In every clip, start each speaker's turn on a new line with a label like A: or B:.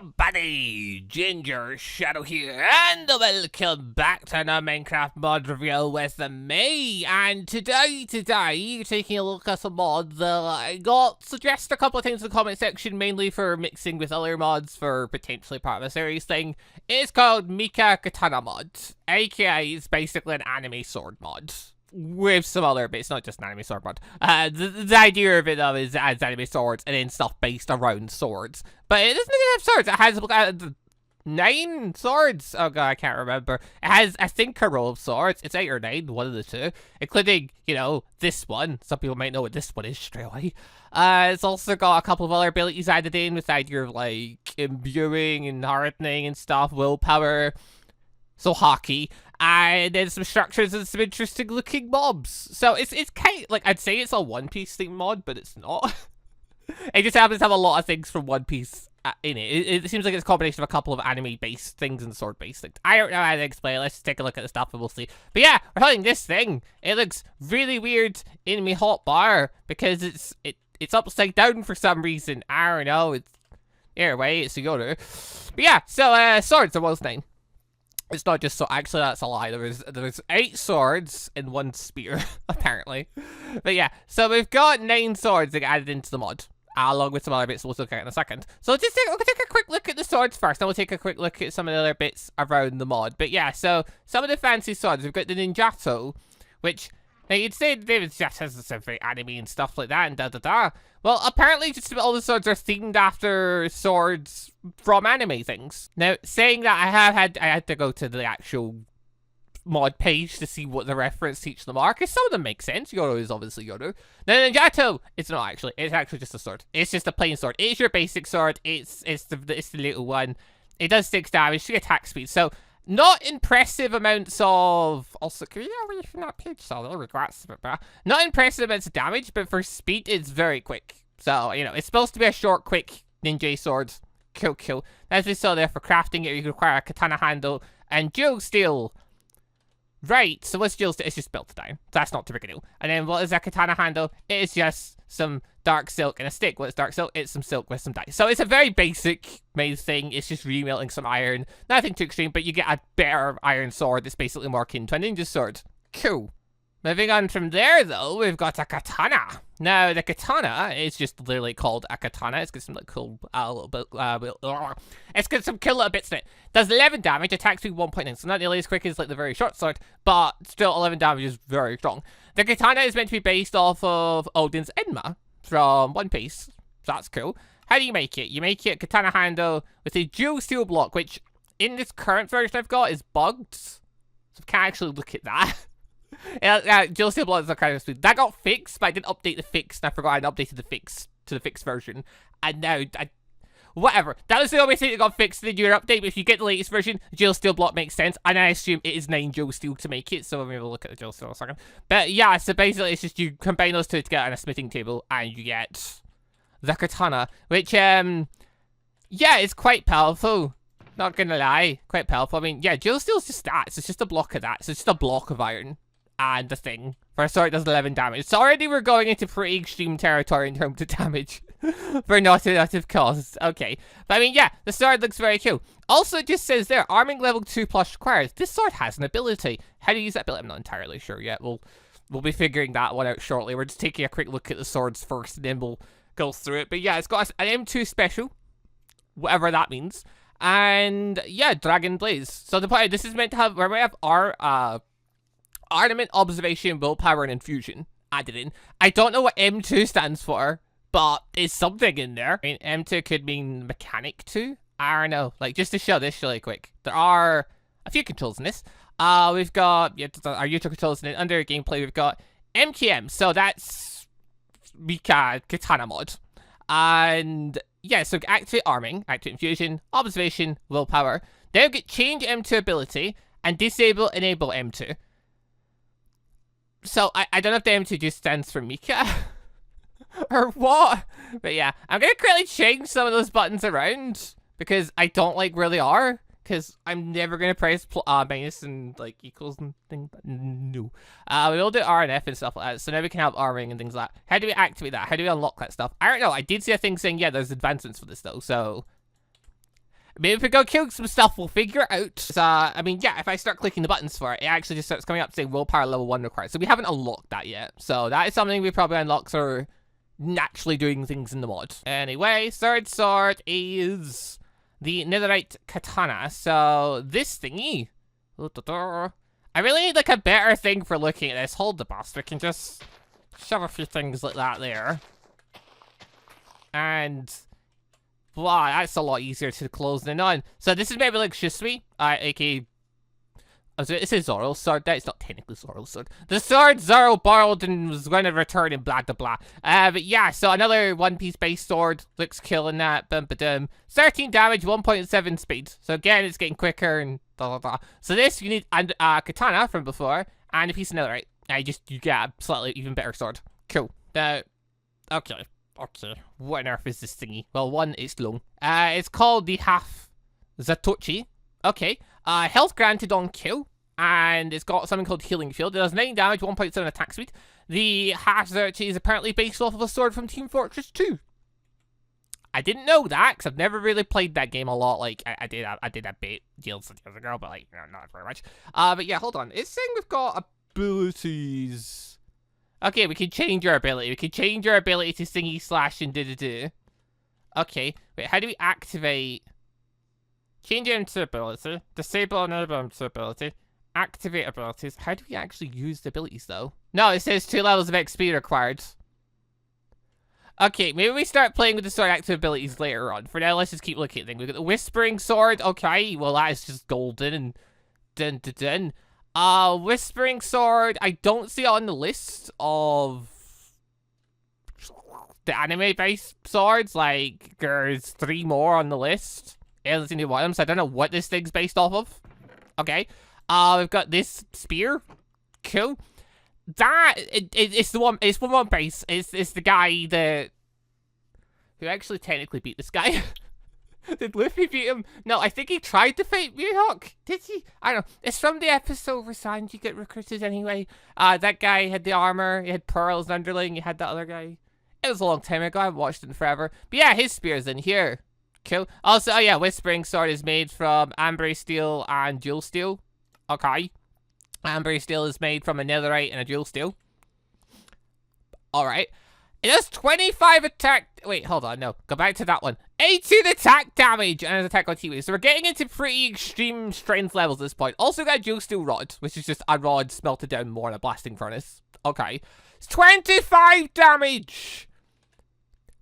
A: everybody, Gingershadow here, and welcome back to another Minecraft mod review with me. And today, taking a look at some mods that I got suggested a couple of things in the comment section, mainly for mixing with other mods for potentially part of a series thing. It's called HAKI Katana mod, aka it's basically an anime sword mod. With some other bits, not just an anime sword mod. The idea of it though is it adds anime swords and then stuff based around swords. But it doesn't even have swords. It has 9 swords. Oh god, I can't remember. It has, I think, a row of swords. It's 8 or 9, one of the two. Including, you know, this one. Some people might know what this one is straight away. It's also got a couple of other abilities added in with the idea of like imbuing and hardening and stuff, willpower. So HAKI. And then some structures and some interesting looking mobs. So it's kind of, like, I'd say it's a One Piece themed mod, but it's not. It just happens to have a lot of things from One Piece in it. It seems like it's a combination of a couple of anime based things and sword based things. I don't know how to explain it. Let's just take a look at the stuff and we'll see. But yeah, we're holding this thing. It looks really weird in my hotbar because it's upside down for some reason. I don't know. It's either way, it's a Yoru. But yeah, so swords are was 9. It's not just so. Actually, that's a lie. There's 8 swords and 1 spear, apparently. But yeah, so we've got 9 swords that get added into the mod, along with some other bits we'll look at in a second. So we'll take a quick look at the swords first, then we'll take a quick look at some of the other bits around the mod. But yeah, so some of the fancy swords, we've got the Gingershadow, which now you'd say David just has some very anime and stuff like that and da-da-da. Well, apparently just about all the swords are themed after swords from anime things. Now, saying that, I had to go to the actual mod page to see what the reference to each of them are, because some of them make sense. Yoru is obviously Yoru. Now, Ninjato, it's not actually. It's actually just a sword. It's just a plain sword. It's your basic sword. It's the little one. It does 6 damage, 3 attack speed. So, not impressive amounts of... Also, can you away from that page? So, there we go. That's a bit better. Not impressive amounts of damage, but for speed, it's very quick. So, you know, it's supposed to be a short, quick ninja sword. Cool. As we saw there, for crafting it, you require a katana handle and dual steel. Right, so what's dual steel? It's just built down. So that's not too big a deal. And then what is a katana handle? It is just some dark silk and a stick. What is dark silk? It's some silk with some dye. So it's a very basic made thing. It's just remelting some iron. Nothing too extreme, but you get a better iron sword that's basically more akin to a ninja sword. Cool. Moving on from there, though, we've got a katana. Now, the katana is just literally called a katana. It's got some like cool, little bit, it's got some cool little bits in it. Does 11 damage, attack speed 1.9, so not nearly as quick as like the very short sword, but still 11 damage is very strong. The katana is meant to be based off of Odin's Enma from One Piece, so that's cool. How do you make it? You make it a katana handle with a dual steel block, which in this current version I've got is bugged, so I can't actually look at that. Dual steel blocks are kind of sweet. That got fixed, but I didn't update the fix, and I forgot I updated the fix to the fixed version. And now, whatever. That was the only thing that got fixed in the newer update, but if you get the latest version, dual steel block makes sense, and I assume it is 9 dual steel to make it, so let me have a look at the dual steel in a second. But yeah, so basically it's just you combine those two together on a smithing table, and you get the katana, which, yeah, it's quite powerful. Not gonna lie, quite powerful. I mean, yeah, dual steel's just stats. It's just a block of that, so it's just a block of iron. And the thing. For a sword, it does 11 damage. So already we're going into pretty extreme territory in terms of damage. For not enough costs. Okay. But I mean, yeah, the sword looks very cool. Also, it just says there, arming level 2+ required. This sword has an ability. How to use that ability? I'm not entirely sure yet. We'll be figuring that one out shortly. We're just taking a quick look at the swords first, and then we'll go through it. But yeah, it's got an M2 special. Whatever that means. And yeah, Dragon Blaze. So the point, this is meant to have, we might have our, Ornament, Observation, Willpower, and Infusion added in. I don't know what M2 stands for, but it's something in there. I mean, M2 could mean Mechanic 2? I don't know. Like, just to show this really quick. There are a few controls in this. We've got our user controls, and then under gameplay, we've got MKM. So that's Mika Katana mod. And yeah, so activate Arming, activate Infusion, Observation, Willpower. Then we get Change M2 ability, and Disable, Enable M2. So, I don't know if the M2 just stands for Mika, or what, but yeah, I'm gonna quickly change some of those buttons around, because I don't like where they are, because I'm never gonna press minus and, like, equals and things, no. We will do R and F and stuff like that, so now we can have arming and things like that. How do we activate that? How do we unlock that stuff? I don't know, I did see a thing saying, yeah, there's advancements for this though, so... Maybe if we go kill some stuff, we'll figure it out. I mean, yeah, if I start clicking the buttons for it, it actually just starts coming up saying willpower level 1 required. So we haven't unlocked that yet. So that is something we probably unlock through naturally doing things in the mod. Anyway, third sword is the netherite katana. So this thingy. I really need like a better thing for looking at this. Hold the bus. We can just shove a few things like that there. And wow, that's a lot easier to close than on. So this is maybe like Shisui, aka this is Zoro's sword. That's not technically Zoro's sword. The sword Zoro borrowed and was going to return and blah blah blah. But yeah, so another One Piece based sword. Looks cool in that. Bum ba dum. 13 damage, 1.7 speed. So again, it's getting quicker and blah blah blah. So this you need katana from before and a piece of netherite. You get a slightly even better sword. Cool. Okay. Okay, what on earth is this thingy? Well, one, it's long. It's called the half Zatochi. Okay. Health granted on kill. And it's got something called Healing Field. It does 9 damage, 1.7 attack speed. The half Zatochi is apparently based off of a sword from Team Fortress 2. I didn't know that, because I've never really played that game a lot. Like, I did a bit years ago, but like, not very much. But yeah, hold on. It's saying we've got abilities. Okay, we can change our ability. We can change our ability to thingy slash and do. Okay, wait, how do we activate? Change it into ability. Disable and enable into ability. Activate abilities. How do we actually use the abilities though? No, it says 2 levels of XP required. Okay, maybe we start playing with the sword active abilities later on. For now, let's just keep looking at things. We've got the Whispering Sword. Okay, well that is just golden and dun. Whispering Sword, I don't see it on the list of the anime-based swords. Like, there's 3 more on the list. There's only one of them, so I don't know what this thing's based off of. Okay. We've got this spear. Cool. It's the one base. It's the guy who actually technically beat this guy. Did Luffy beat him? No, I think he tried to fight Mihawk. Did he? I don't know. It's from the episode where Sanji get recruited anyway. That guy had the armor. He had pearls underling. He had that other guy. It was a long time ago. I haven't watched it in forever. But yeah, his spear's in here. Cool. Also, oh yeah, Whispering Sword is made from amber steel and jewel steel. Okay. Amber steel is made from a netherite and a jewel steel. Alright. It does 25 attack. Wait, hold on. No, go back to that one. 18 attack damage and an attack on TV. So we're getting into pretty extreme strength levels at this point. Also got a dual steel rod, which is just a rod smelted down more in a blasting furnace. Okay. It's 25 damage.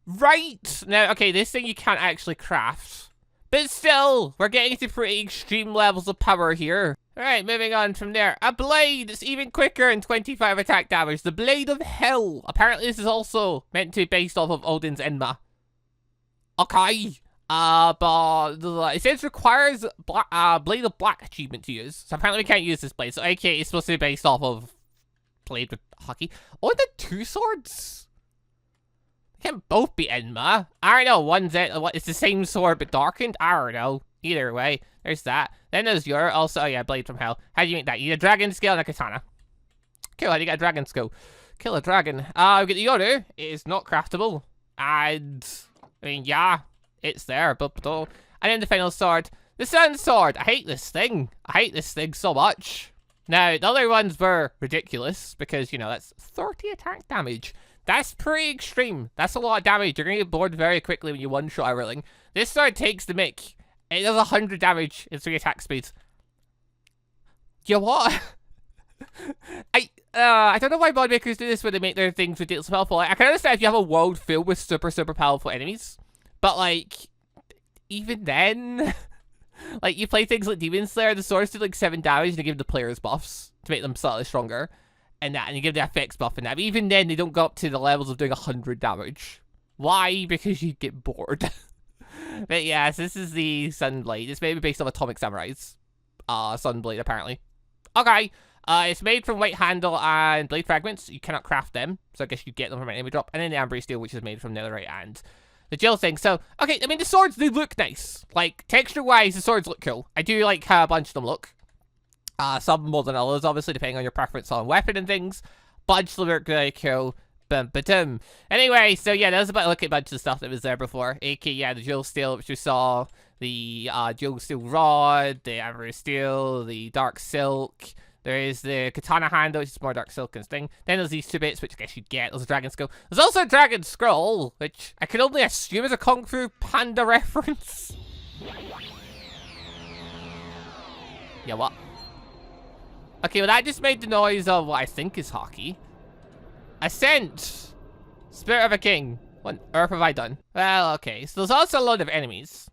A: Right. Now, okay, this thing you can't actually craft. But still, we're getting into pretty extreme levels of power here. Alright, moving on from there. A blade. It's even quicker and 25 attack damage. The Blade of Hell. Apparently this is also meant to be based off of Odin's Enma. Okay. But it says requires Blade of Black achievement to use. So apparently we can't use this blade. So okay, it's supposed to be based off of Blade with HAKI. Oh, the 2 swords? They can't both be Enma. I don't know. It's the same sword but darkened. I don't know. Either way, there's that. Then there's your also, oh yeah, Blade from Hell. How do you make that? You need a dragon scale and a katana. Cool, how do you get a dragon scale? Kill a dragon. We get the Yoru. It is not craftable. And, I mean, yeah, it's there. But and then the final sword. The Sun Sword. I hate this thing. I hate this thing so much. Now, the other ones were ridiculous because, you know, that's 30 attack damage. That's pretty extreme. That's a lot of damage. You're going to get bored very quickly when you one-shot everything. This sword takes the mick. It does 100 damage in 3 attack speeds. You know what? I don't know why mod makers do this when they make their things ridiculously powerful. Like, I can understand if you have a world filled with super powerful enemies. But, like, even then... like, you play things like Demon Slayer, the swords do, like, 7 damage, and they give the players buffs to make them slightly stronger. And you give the effects buff and that. But even then, they don't go up to the levels of doing 100 damage. Why? Because you get bored. But yes, this is the Sunblade. It's maybe based on Atomic Samurai's Sunblade, apparently. Okay. It's made from white handle and blade fragments. You cannot craft them, so I guess you get them from an enemy drop. And then the amber steel, which is made from netherite and the gel thing. So, okay, I mean, the swords, they look nice. Like, texture-wise, the swords look cool. I do like how a bunch of them look. Some more than others, obviously, depending on your preference on weapon and things. Bunch of them look really cool. Bum-ba-dum. Anyway, so yeah, that was about a look at a bunch of the stuff that was there before. A.k.a. yeah, the Jewel Steel, which we saw, the Jewel Steel Rod, the Ivory Steel, the Dark Silk. There is the Katana handle, which is more Dark Silk and thing. Then there's these 2 bits, which I guess you'd get. There's a Dragon Skull. There's also a Dragon Scroll, which I can only assume is a Kung Fu Panda reference. Yeah, what? Okay, well that just made the noise of what I think is Haki. Ascent! Spirit of a King. What on earth have I done? Well, okay, so there's also a load of enemies.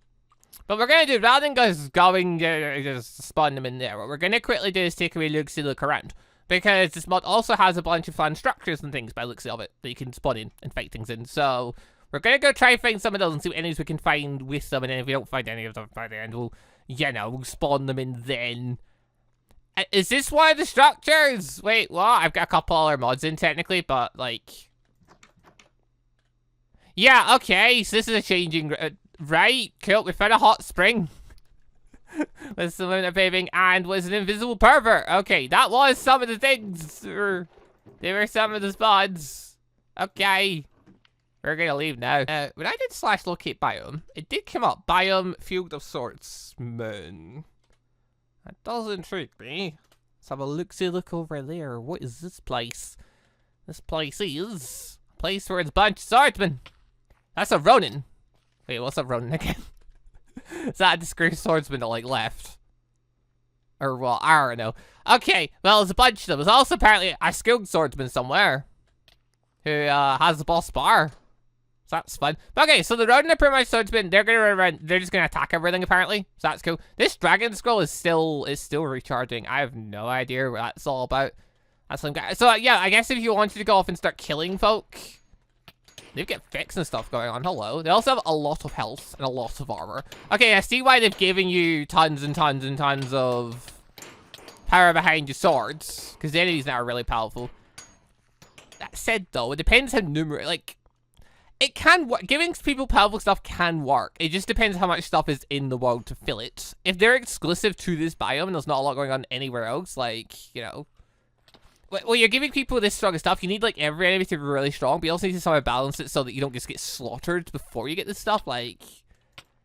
A: But we're gonna do, rather than just spawn them in there, what we're gonna quickly do is take away look around. Because this mod also has a bunch of fun structures and things by the looks of it that you can spawn in and fight things in. So we're gonna go try and find some of those and see what enemies we can find with them, and then if we don't find any of them by the end, we'll, you know, we'll spawn them in then. Is this one of the structures? Wait, what? I've got a couple other mods in, technically, but, like... Yeah, okay, so this is a changing... right, cool, we found a hot spring. With some limit paving and was an invisible pervert. Okay, that was some of the things. They were some of the spots. Okay. We're gonna leave now. When I did /locate biome, it did come up. Biome Field of Swordsman. That does intrigue me. Let's have a look over there. What is this place? This place is a place where it's a bunch of swordsmen. That's a Ronin. Wait, what's a Ronin again? Is that a disgraced swordsman that, like, left? Or, well, I don't know. Okay, well, there's a bunch of them. There's also apparently a skilled swordsman somewhere who has a boss bar. So that's fun. But okay, so the Ronin are pretty much swordsmen. They're gonna run around. They're just gonna attack everything apparently. So that's cool. This Dragon Scroll is still recharging. I have no idea what that's all about. That's some guy. So yeah, I guess if you wanted to go off and start killing folk, they've got fix and stuff going on. Hello. They also have a lot of health and a lot of armor. Okay, I see why they've given you tons and tons and tons of power behind your swords, because the enemies now are really powerful. That said, though, it depends how numerous. Like, it can work. Giving people powerful stuff can work. It just depends how much stuff is in the world to fill it. If they're exclusive to this biome and there's not a lot going on anywhere else, like, you know. Well, you're giving people this strong stuff. You need, like, every enemy to be really strong, but you also need to somehow balance it so that you don't just get slaughtered before you get this stuff. Like,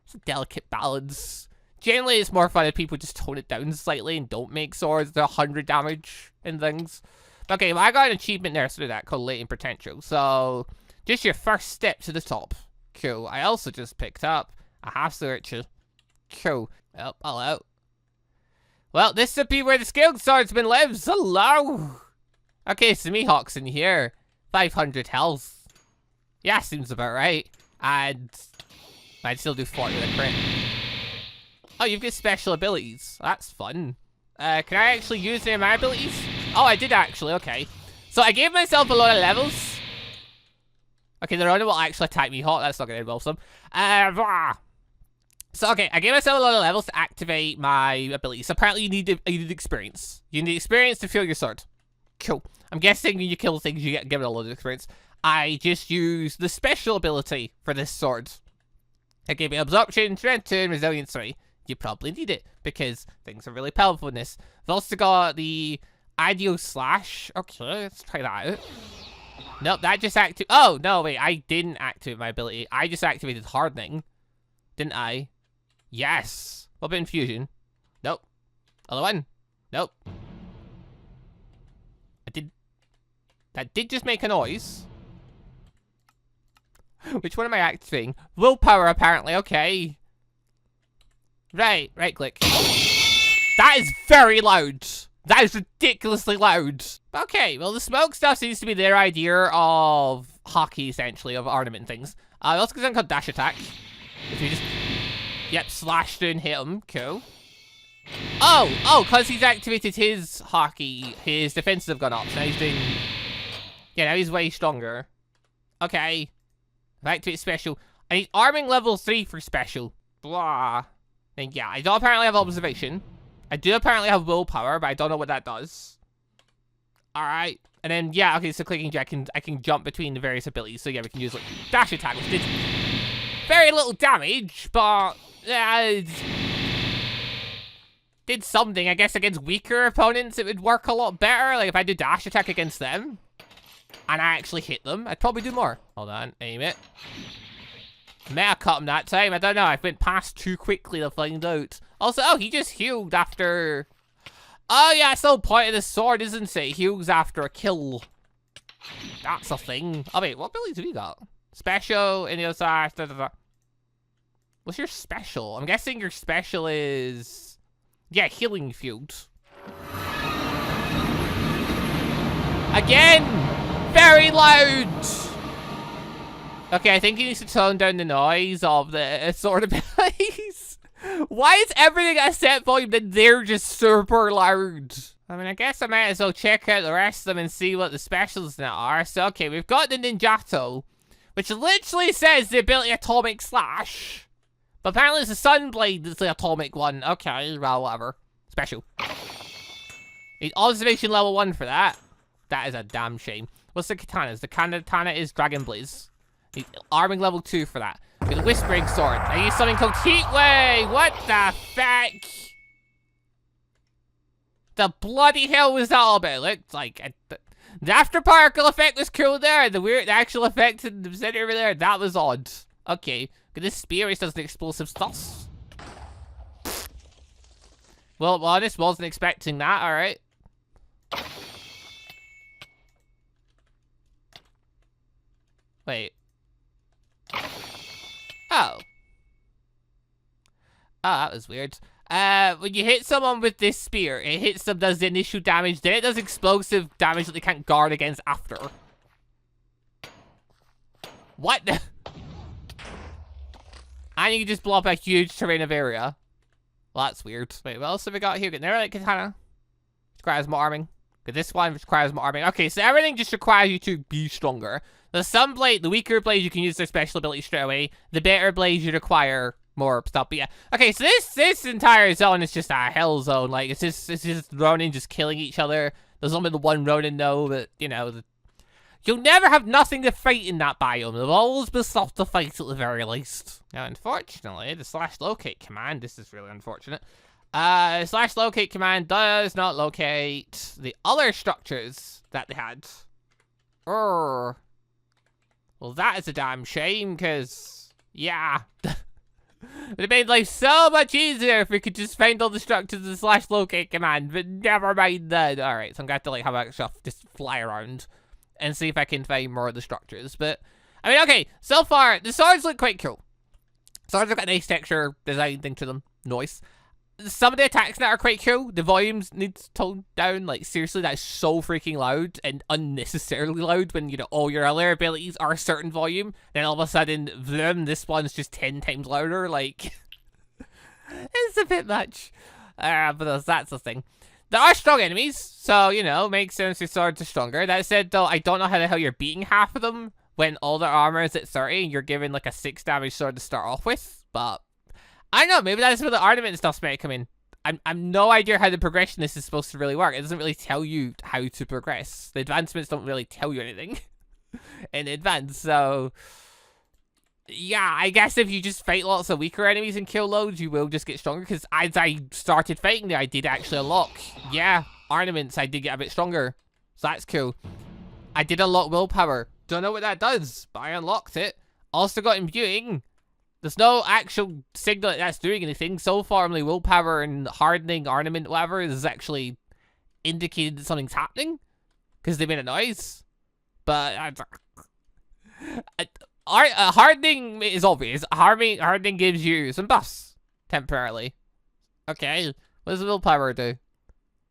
A: it's a delicate balance. Generally, it's more fun if people just tone it down slightly and don't make swords. They're 100 damage and things. Okay, well, I got an achievement there through that called Latent Potential. So, just your first step to the top. Cool. I also just picked up a half sword. Cool. Oh, hello. Well, this would be where the skilled swordsman lives. Hello. Okay, so Mihawk's in here. 500 health. Yeah, seems about right. And I'd still do 40 with a crit. Oh, you've got special abilities. That's fun. Can I actually use any of my abilities? Oh, I did actually. Okay. So I gave myself a lot of levels. Okay, the Ronin will actually attack Mihawk. That's not going to involve some. So, okay, I gave myself a lot of levels to activate my abilities. So apparently you need experience. You need experience to feel your sword. Cool. I'm guessing when you kill things, you get given a lot of experience. I just used the special ability for this sword. I gave it absorption, strength 2, and resilience 3. You probably need it, because things are really powerful in this. I've also got the Ideal Slash. Okay, let's try that out. Nope, that just activated. Oh, no, wait, I didn't activate my ability. I just activated Hardening. Didn't I? Yes. What about Infusion? Nope. Other one? Nope. That did just make a noise. Which one am I activating? Willpower, apparently. Okay. Right click. That is very loud. That is ridiculously loud. Okay, well, the smoke stuff seems to be their idea of hockey, essentially, of ornament things. Also got something called dash attack. If you just, yep, slash through and hit him. Cool. Oh, because he's activated his hockey, his defenses have gone up. So now he's doing, yeah, now he's way stronger. Okay. I've activated special. I need arming level 3 for special. Blah. And yeah, I don't apparently have observation. I do apparently have willpower, but I don't know what that does. Alright. And then, yeah, okay, so clicking J, I can jump between the various abilities. So yeah, we can use, like, dash attack, which did very little damage, but did something. I guess against weaker opponents, it would work a lot better. Like, if I do dash attack against them, and I actually hit them, I'd probably do more. Hold on, aim it. May have cut him that time, I don't know. I went past too quickly to find out. Also, oh, he just healed after... Oh yeah, it's the whole point of the sword, isn't it? He heals after a kill. That's a thing. Oh wait, what abilities have we got? Special, in the other side, da, da, da. What's your special? I'm guessing your special is... Yeah, healing field. Again! Very loud! Okay, I think he needs to tone down the noise of the sword abilities. Why is everything at a set volume then they're just super loud? I mean, I guess I might as well check out the rest of them and see what the specials now are. So, okay, we've got the Gingershadow, which literally says the ability Atomic Slash. But apparently it's the Sunblade that's the atomic one. Okay, well, whatever. Special. Need observation level 1 for that. That is a damn shame. What's the Katanas? The Katana is Dragon Blaze. Need arming level 2 for that. With a Whispering Sword. I use something called Heat Wave. What the fuck? The bloody hell was that all about? It looked like... the after particle effect was cool there. The actual effect in the center over there, that was odd. Okay. This spear does the explosive stuff. Well, I just wasn't expecting that, alright. Wait. Oh. Oh, that was weird. When you hit someone with this spear, it hits them, does the initial damage, then it does explosive damage that they can't guard against after. What the? And you can just blow up a huge terrain of area. Well, that's weird. Wait, what else have we got here? There, like Katana. Requires more arming. Okay, this one requires more arming. Okay, so everything just requires you to be stronger. The Sunblade, the weaker blades, you can use their special ability straight away. The better blades, you require more stuff. But yeah, okay, so this entire zone is just a hell zone. Like, it's just Ronin just killing each other. There's only the one Ronin, though, that, you know, you'll never have nothing to fight in that biome. There'll always be stuff to fight at the very least. Now, unfortunately, the /locate command, this is really unfortunate. /locate command does not locate the other structures that they had. Well, that is a damn shame, because, yeah. It would have made life so much easier if we could just find all the structures in the /locate command, but never mind that. Alright, so I'm going to have to, like, have that stuff just fly around and see if I can find more of the structures. But, I mean, okay, so far, the swords look quite cool. Swords have got a nice texture design thing to them. Nice. Some of the attacks that are quite cool, the volumes need to tone down. Like, seriously, that's so freaking loud and unnecessarily loud when, you know, all your other abilities are a certain volume. Then all of a sudden, vroom, this one's just 10 times louder. Like, it's a bit much. But that's the thing. There are strong enemies, so, you know, makes sense your swords are stronger. That said, though, I don't know how the hell you're beating half of them when all their armor is at 30 and you're given, like, a 6 damage sword to start off with. But I don't know, maybe that's where the ornament stuff's might come in. I'm no idea how the progression this is supposed to really work. It doesn't really tell you how to progress. The advancements don't really tell you anything in advance, so yeah, I guess if you just fight lots of weaker enemies and kill loads, you will just get stronger, because as I started fighting there, I did actually unlock, yeah, ornaments. I did get a bit stronger, so that's cool. I did unlock willpower. Don't know what that does, but I unlocked it. Also got imbuing. There's no actual signal that that's doing anything. So far, only willpower and hardening, ornament, whatever, is actually indicated that something's happening, because they made a noise. But hardening is obvious. Hardening gives you some buffs temporarily. Okay, what does the willpower do?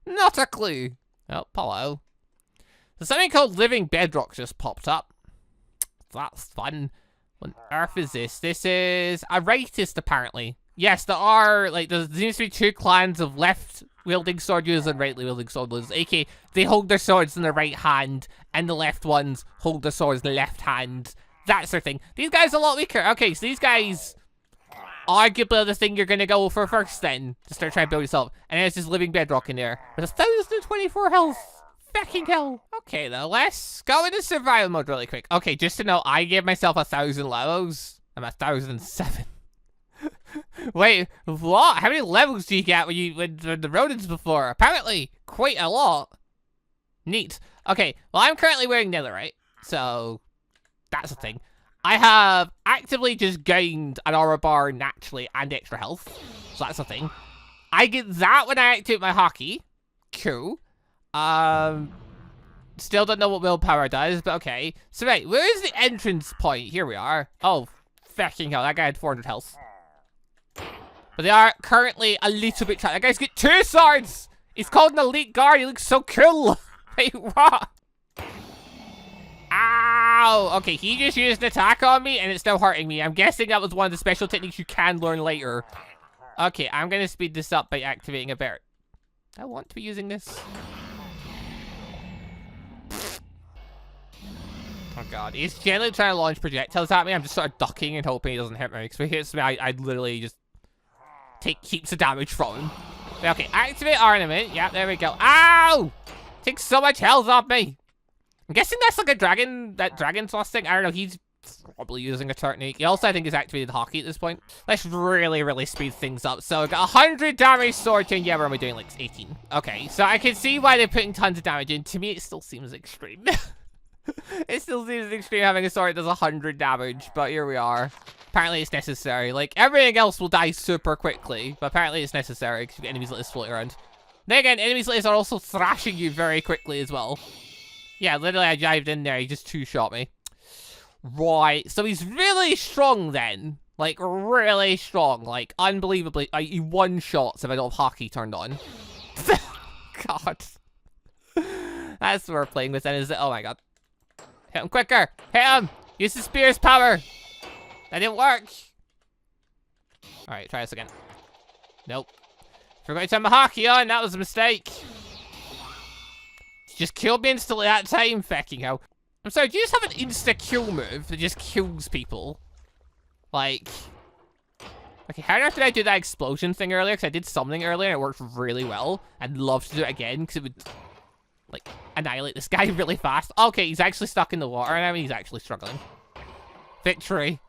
A: Not a clue. Oh, hello. So something called living bedrock just popped up. That's fun. What on earth is this? This is a rightist, apparently. Yes, there are, like, there seems to be 2 clans of left-wielding sword users and right-wielding sword users. A.k.a. they hold their swords in their right hand, and the left ones hold their swords in the left hand. That's their thing. These guys are a lot weaker. Okay, so these guys arguably the thing you're going to go for first, then, to start trying to build yourself. And there's this living bedrock in there with 1,024 health. Fucking hell. Okay, though, let's go into survival mode really quick. Okay, just to know, I gave myself 1,000 levels. I'm at 1,007. Wait, what? How many levels do you get when the rodents before? Apparently, quite a lot. Neat. Okay, well, I'm currently wearing netherite. So, that's a thing. I have actively just gained an aura bar naturally and extra health. So that's a thing. I get that when I activate my Haki. Cool. Still don't know what willpower does, but okay. So right, where is the entrance point? Here we are. Oh, fucking hell, that guy had 400 health. But they are currently a little bit trapped. That guy's got 2 swords! He's called an elite guard, he looks so cool! Wait, what? Ow! Okay, he just used an attack on me and it's still hurting me. I'm guessing that was one of the special techniques you can learn later. Okay, I'm gonna speed this up by activating a bear. I want to be using this. Oh god, he's generally trying to launch projectiles at me. I'm just sort of ducking and hoping he doesn't hit me. Because if he hits me, I literally just take heaps of damage from him. Okay, activate ornament. Yeah, there we go. Ow! Takes so much health off me. I'm guessing that's like a dragon, that dragon toss thing. I don't know, he's probably using a technique. He also, I think, has activated Haki at this point. Let's really speed things up. So, I got 100 damage sword chain. Yeah, where am I doing? Like 18. Okay, so I can see why they're putting tons of damage in. To me, it still seems extreme. It still seems extreme having a sword that does 100 damage, but here we are. Apparently it's necessary. Like, everything else will die super quickly, but apparently it's necessary because you get enemies like this floating around. Then again, enemies like this are also thrashing you very quickly as well. Yeah, literally I dived in there, he just two-shot me. Right, so he's really strong then. Like, really strong. Like, unbelievably. He one-shots if I don't have Haki turned on. God. That's what we're playing with then, is it? Oh my god. Hit him quicker! Hit him! Use the spear's power! That didn't work! Alright, try this again. Nope. Forgot to turn my Haki on, that was a mistake. Just killed me instantly that time, fucking hell. I'm sorry, do you just have an insta-kill move that just kills people? Like... Okay, how did I do that explosion thing earlier? Because I did something earlier and it worked really well. I'd love to do it again, because it would... like, annihilate this guy really fast. Okay, he's actually stuck in the water now and he's actually struggling. Victory.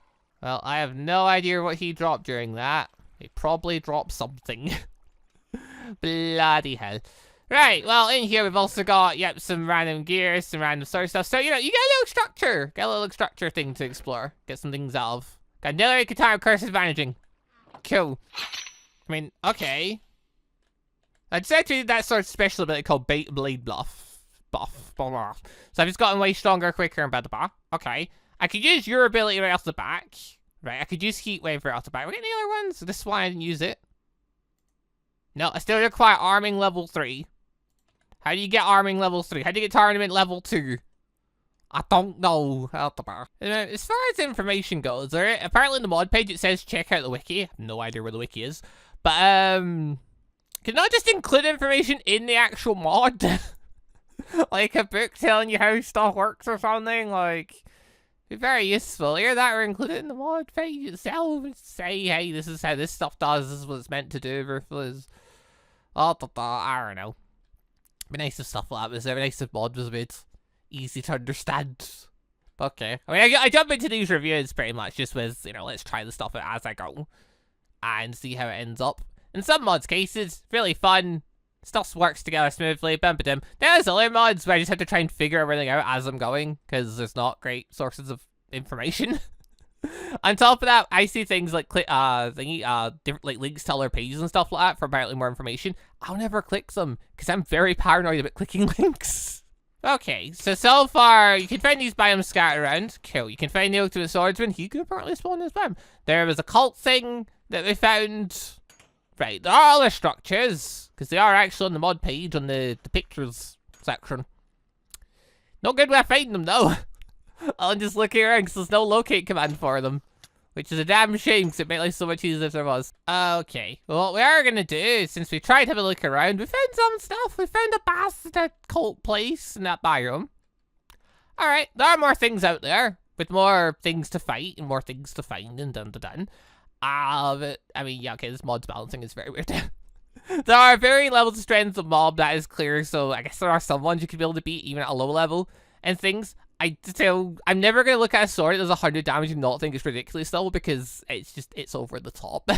A: Well, I have no idea what he dropped during that. He probably dropped something. Bloody hell. Right, well, in here we've also got, yep, some random gear, some random sort of stuff. So, you know, you get a little structure. Get a little structure thing to explore. Get some things out of. Got another Katana curse is vanishing. Cool. I mean, okay. I decided to do that sort of special ability called Blade Buff. So I've just gotten way stronger, quicker, and better. Okay. I could use your ability right off the back. Right, I could use Heat Wave right off the back. We're getting the other ones. So this one I didn't use it. No, I still require arming level 3. How do you get arming level 3? How do you get tournament level 2? I don't know. As far as information goes, there apparently in the mod page it says check out the wiki. I have no idea where the wiki is. But, can I just include information in the actual mod? Like a book telling you how stuff works or something? Like, be very useful. Either that or include it in the mod page itself. Say, hey, this is how this stuff does. This is what it's meant to do. Versus, I don't know. It'd be nice if stuff like that was there. It'd be nice if mod was a bit easy to understand. Okay. I mean, I jump into these reviews pretty much just with, you know, let's try the stuff out as I go. And see how it ends up. In some mods cases, really fun. Stuff works together smoothly. Bum-ba-dum. There's other mods where I just have to try and figure everything out as I'm going. Because there's not great sources of information. On top of that, I see things like different like links to other pages and stuff like that for apparently more information. I'll never click them because I'm very paranoid about clicking links. Okay, so far you can find these biomes scattered around. Cool. You can find the ultimate swordsman. He could apparently spawn in his biome. There was a cult thing that we found. Right, there are other structures because they are actually on the mod page on the pictures section. Not good way of finding them though. I'll just look around because there's no locate command for them. Which is a damn shame because it made life so much easier if there was. Okay, well what we are going to do, since we tried to have a look around, we found some stuff. We found a bastard cult place in that biome. Alright, there are more things out there. With more things to fight and more things to find and dun. But, I mean, yeah, okay, this mod's balancing is very weird. There are varying levels of strength of mob, that is clear, so I guess there are some ones you could be able to beat even at a low level and things. I'm never going to look at a sword that does 100 damage and not think it's ridiculous though, because it's over the top.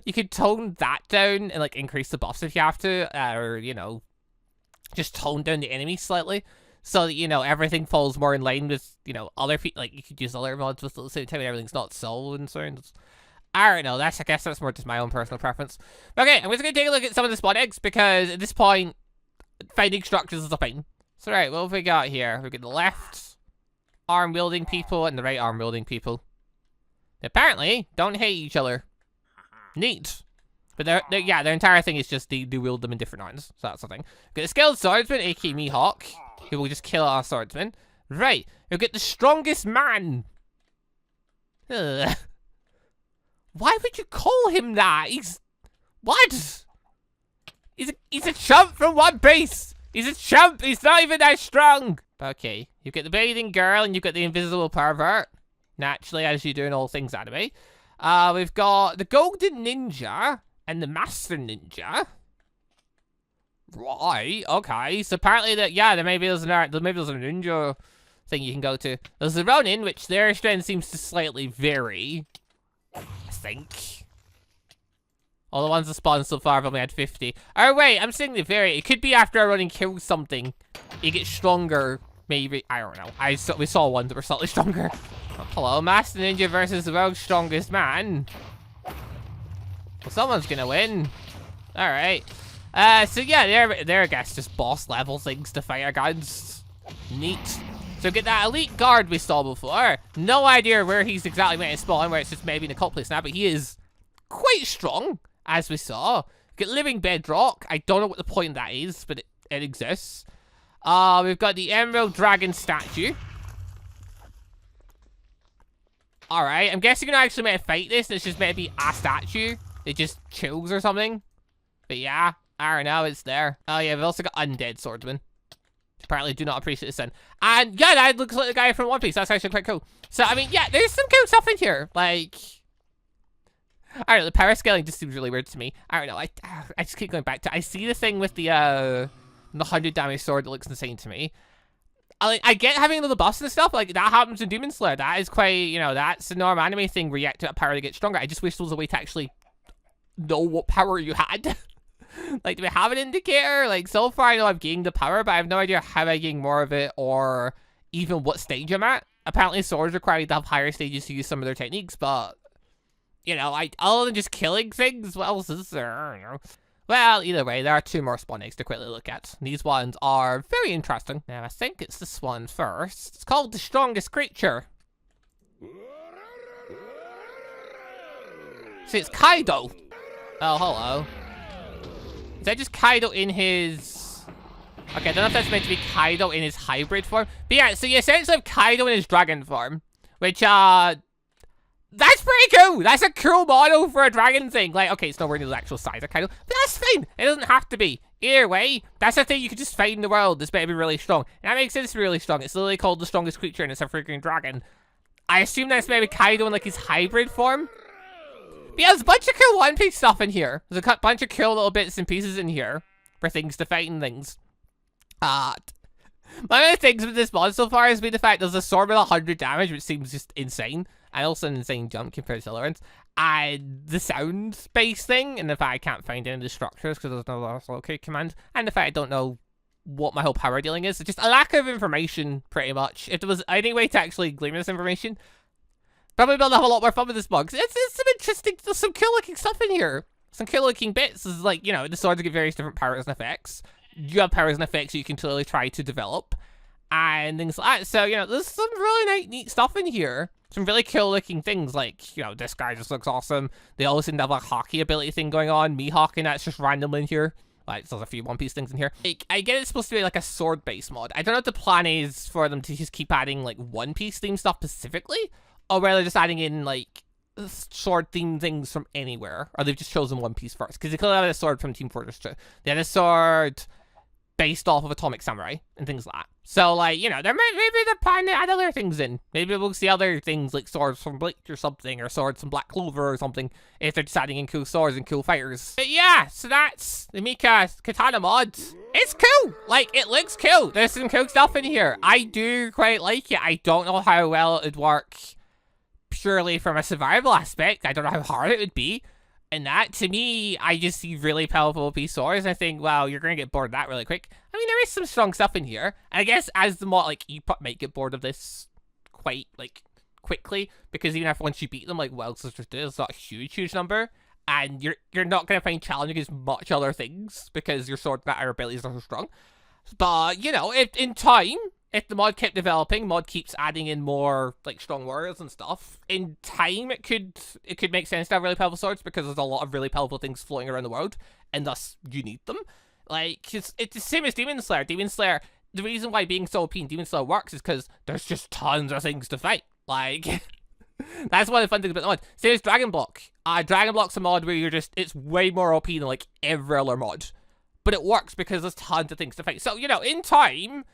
A: You could tone that down and like increase the buffs if you have to, or, you know, just tone down the enemy slightly. so that, you know, everything falls more in line with, you know, other people. Like, you could use other mods with at the same time and everything's not so concerned. I don't know, I guess that's more just my own personal preference. Okay, I'm just gonna take a look at some of the spawn eggs, because at this point, finding structures is a pain. So, right, what have we got here? We've got the left arm-wielding people and the right arm-wielding people. They apparently don't hate each other. Neat. But their entire thing is just they wield them in different arms. So that's the thing. We've got the skilled swordsman, aka Mihawk, who will just kill our swordsman. Right. We've got the strongest man. Ugh. Why would you call him that? What? He's a chump from One Piece. He's a chump. He's not even that strong. Okay. You've got the bathing girl and you've got the invisible pervert. Naturally, as you do in all things anime. We've got the golden ninja and the master ninja. Right. Okay. So apparently maybe there's a ninja thing you can go to. There's the Ronin, which their strength seems to slightly vary. I think. All the ones that spawned so far have only had 50. Oh wait, I'm saying they vary. It could be after a Ronin kills something, it gets stronger. Maybe, I don't know. We saw ones that were slightly stronger. Oh, hello, Master Ninja versus the world's strongest man. Well, someone's gonna win. All right. So yeah, they're I guess just boss level things to fight against. Neat. So get that elite guard we saw before. No idea where he's exactly meant to spawn, where it's just maybe in a cult place now, but he is quite strong, as we saw. Get living bedrock. I don't know what the point of that is, but it exists. We've got the Emerald Dragon statue. Alright, I'm guessing you're not actually meant to fight this. It's just meant to be a statue. It just chills or something. But yeah, I don't know, it's there. Oh yeah, we've also got Undead Swordsman. Apparently do not appreciate the sun. And yeah, that looks like the guy from One Piece. That's actually quite cool. So, I mean, yeah, there's some cool stuff in here. Like, I don't know, the power scaling just seems really weird to me. I don't know, I just keep going back to, I see the thing with the 100 damage sword that looks insane to me. I get having a little buffs and stuff, like, that happens in Demon Slayer. That is quite, you know, that's a normal anime thing where you get to power to get stronger. I just wish there was a way to actually know what power you had. Like, do we have an indicator? Like, so far I know I've gained the power, but I have no idea how I gain more of it or even what stage I'm at. Apparently swords require you to have higher stages to use some of their techniques, but, you know, other than just killing things, what else is there? I don't know. Well, either way, there are two more spawn eggs to quickly look at. These ones are very interesting. Now, I think it's this one first. It's called the strongest creature. See, it's Kaido. Oh, hello. Is that just Kaido in his... Okay, I don't know if that's meant to be Kaido in his hybrid form. But yeah, so you essentially have Kaido in his dragon form. Which, that's pretty cool! That's a cool model for a dragon thing. Like, okay, it's nowhere near the actual size of Kaido, but that's fine. It doesn't have to be. Either way, that's a thing you could just find in the world that's better to be really strong. And that makes sense to be really strong. It's literally called the strongest creature and it's a freaking dragon. I assume that's maybe Kaido in like his hybrid form. But yeah, there's a bunch of cool One Piece stuff in here. There's a bunch of cool little bits and pieces in here for things to fight and things. One of the things with this mod so far has been the fact there's a sword with 100 damage, which seems just insane. And also an insane jump compared to other ones. And the sound-based thing, and the fact I can't find any of the structures because there's no locate command. And the fact I don't know what my whole power dealing is. It's just a lack of information, pretty much. If there was any way to actually glean this information, probably be able to have a lot more fun with this mod. It's some interesting, there's some cool looking stuff in here. Some cool looking bits. Is like, you know, the swords get various different powers and effects. You have powers and effects you can totally try to develop. And things like that. So, you know, there's some really neat stuff in here. Some really cool looking things, like, you know, this guy just looks awesome. They all seem to have a HAKI ability thing going on. Mihawk and that's just random in here. Like, there's a few One Piece things in here. Like, I get it's supposed to be like a sword-based mod. I don't know what the plan is for them to just keep adding, like, One Piece themed stuff specifically. Or whether they're just adding in, like, sword-themed things from anywhere. Or they've just chosen One Piece first. Because they could have had a sword from Team Fortress 2. They had a sword based off of Atomic Samurai and things like that. So, like, you know, maybe they're planning to add other things in. Maybe we'll see other things like swords from Bleach or something, or swords from Black Clover or something, if they're deciding in cool swords and cool fighters. But yeah, so that's the Mika Katana mod. It's cool! Like, it looks cool. There's some cool stuff in here. I do quite like it. I don't know how well it would work purely from a survival aspect. I don't know how hard it would be. And that, to me, I just see really powerful OP swords. I think, wow, you're going to get bored of that really quick. I mean, there is some strong stuff in here. And I guess as the mod, like, you might get bored of this quite, like, quickly. Because even if once you beat them, like, Wild Sisters do, it's not a huge number. And you're not going to find challenging as much other things because your sword matter abilities are so strong. But, you know, if in time, if the mod kept developing, mod keeps adding in more, like, strong warriors and stuff, in time it could make sense to have really powerful swords because there's a lot of really powerful things floating around the world, and thus you need them. Like, it's the same as Demon Slayer. Demon Slayer, the reason why being so OP in Demon Slayer works is because there's just tons of things to fight. Like, that's one of the fun things about the mod. Same as Dragon Block. Dragon Block's a mod where it's way more OP than, like, every other mod. But it works because there's tons of things to fight. So, you know, in time,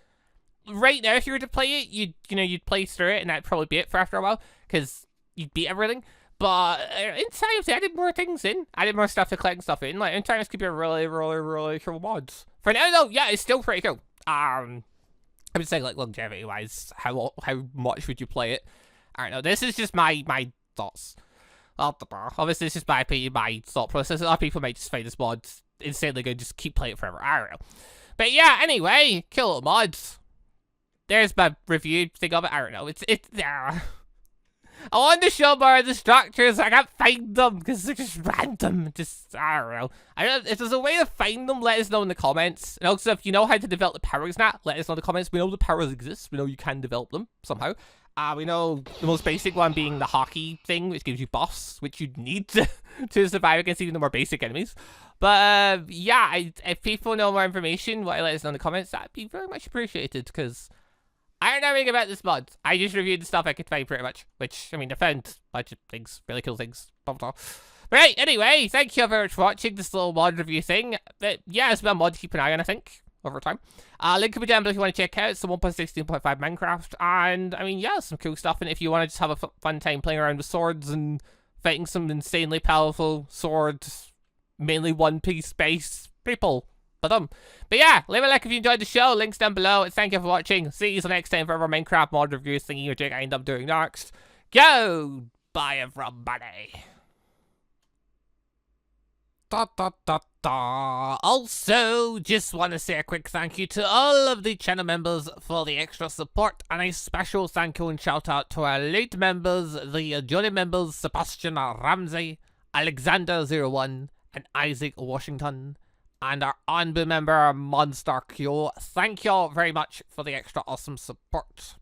A: right now, if you were to play it, you'd play through it, and that'd probably be it for after a while, because you'd beat everything. But in time, if they added more things in, added more stuff to collect stuff in, like, in time, this could be a really cool mod. For now, though, yeah, it's still pretty cool. I would say, like, longevity-wise, how much would you play it? I don't know. This is just my thoughts. Obviously, it's just my opinion, my thought process. A lot of people might just find this mod insanely good, just keep playing it forever. I don't know. But yeah, anyway, cool little mods. There's my review thing of it. I don't know. It's I wanted to show more of the structures. I can't find them because they're just random. I don't know. If there's a way to find them, let us know in the comments. And also, if you know how to develop the powers now, let us know in the comments. We know the powers exist. We know you can develop them somehow. We know the most basic one being the HAKI thing, which gives you buffs, which you need to survive against even the more basic enemies. But yeah, if people know more information, let us know in the comments. That'd be very much appreciated, because I don't know anything about this mod. I just reviewed the stuff I could find pretty much, which, I mean, I found a bunch of things, really cool things, blah, blah, blah. But right, anyway, thank you very much for watching this little mod review thing. But yeah, it's been a mod to keep an eye on, I think, over time. Link will be down below if you want to check out. It's the 1.16.5 Minecraft, and, I mean, yeah, some cool stuff. And if you want to just have a fun time playing around with swords and fighting some insanely powerful swords, mainly one-piece base people. But yeah, leave a like if you enjoyed the show. Links down below. And thank you for watching. See you next time for our Minecraft mod reviews thingy which I end up doing next. Go! Bye, everybody. Also, just want to say a quick thank you to all of the channel members for the extra support, and a special thank you and shout out to our late members, the Johnny members Sebastian Ramsey, Alexander01, and Isaac Washington, and our ANBU member MonsterQ. Thank you all very much for the extra awesome support.